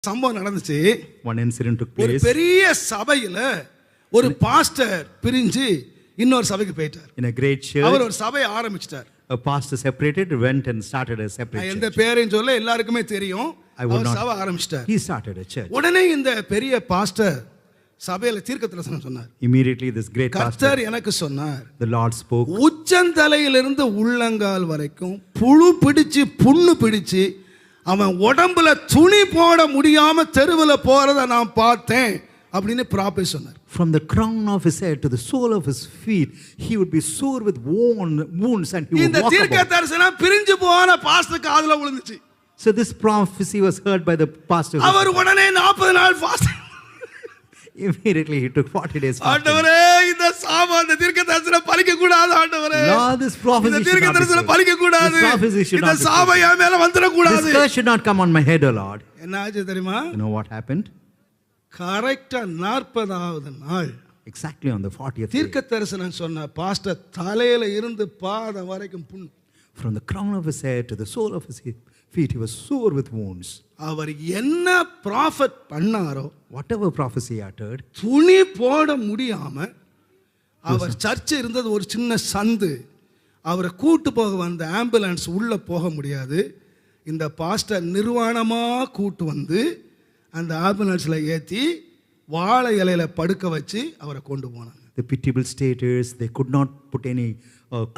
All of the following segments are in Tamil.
சம்பவம் நடந்துச்சு. One incident took ஒரு place பெரிய சபையில ஒரு பாஸ்டர் பிரிஞ்சு இன்னொரு சபைக்கு போயிட்டார். in a great our church. ஒரு சபையை ஆரம்பிச்சிட்டார். A pastor separated, went and started a separate எந்த church. பேரையும் சொல்ல எல்லாருக்குமே தெரியும். I would அவர் not- சபை ஆரம்பிச்சிட்டார். He started a church. உடனே இந்த பெரிய பாஸ்டர் சபையில தீர்க்கதரிசனம் சொன்னார். Immediately this great pastor, கர்த்தர் எனக்கு சொன்னார், the Lord spoke, உச்சந்தலையிலிருந்து உள்ளங்கால் வரைக்கும் புழு பிடிச்சு புண்ணு பிடிச்சு அவன் உடம்புல துணி போட முடியாம தெருவுல போறத நான் பார்த்தேன் அப்படின்னு ப்ராபெட் சொன்னார். from the crown of his head to the sole of his feet, he would be sore with wounds and he would இந்த walk about. தீர்க்கதரிசனம் பிரிஞ்சு போன பாஸ்டர் காதுல விழுந்துச்சு. So this prophecy was heard by the pastor. அவர் உடனே 40 நாள் fast. Immediately he took 40 days fasting. ஆண்டவரே இந்த இந்த தீர்க்கதரிசனம் பலிக்க கூடாது ஆண்டவரே. Lord, this prophecy இந்த should not be தீர்க்கதரிசனம் so. பலிக்க கூடாது. This prophecy should இந்த not be so. சாபம் என் மேல வந்துட கூடாது. This curse should not come on my head, O Lord. என்ன ஆச்சு தெரியுமா? You know what happened? கரெக்ட்டா 40வது நாள் Exactly on the 40th day, தீர்க்கதரிசனம் சொன்ன பாஸ்டர் தலையில இருந்து பாதம் வரைக்கும் புண். from the crown of his head to the sole of his feet, he was sore with wounds. அவர் என்ன ப்ராஃபட் பண்ணாரோ Whatever prophecy he uttered, துணி போட முடியாம அவர் சர்ச் இருந்தது ஒரு சின்ன சந்து. அவரை கூட்டு போக வந்த ஆம்புலன்ஸ் உள்ள போக முடியாது. இந்த பாஸ்டர் நிர்வாணமா கூட்டு வந்து அந்த ஆம்புலன்ஸ்ல ஏற்றி வாழை இலையில படுக்க வச்சு அவரை கொண்டு போனாங்க. the pitiable status, they could not put any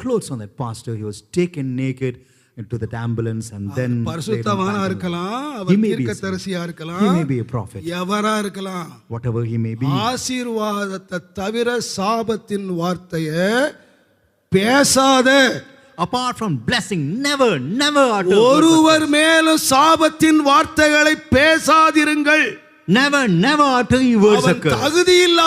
clothes on that pastor. He was taken naked into that ambulance and then laid on பரிசுத்தவானா the இருக்கலாம், He our may be a தீர்க்கதரிசியா saint. இருக்கலாம், He may be a prophet. எவரா இருக்கலாம். Whatever he may be, ஆசீர்வாதத்தை தவிர சாபத்தின் வார்த்தையை பேசாத. apart from blessing, never utter words of ஒருவர் மேலும் சாபத்தின் வார்த்தைகளை பேசாதிருங்கள். curse. Never utter words of அவன் curse. தகுதியில்லா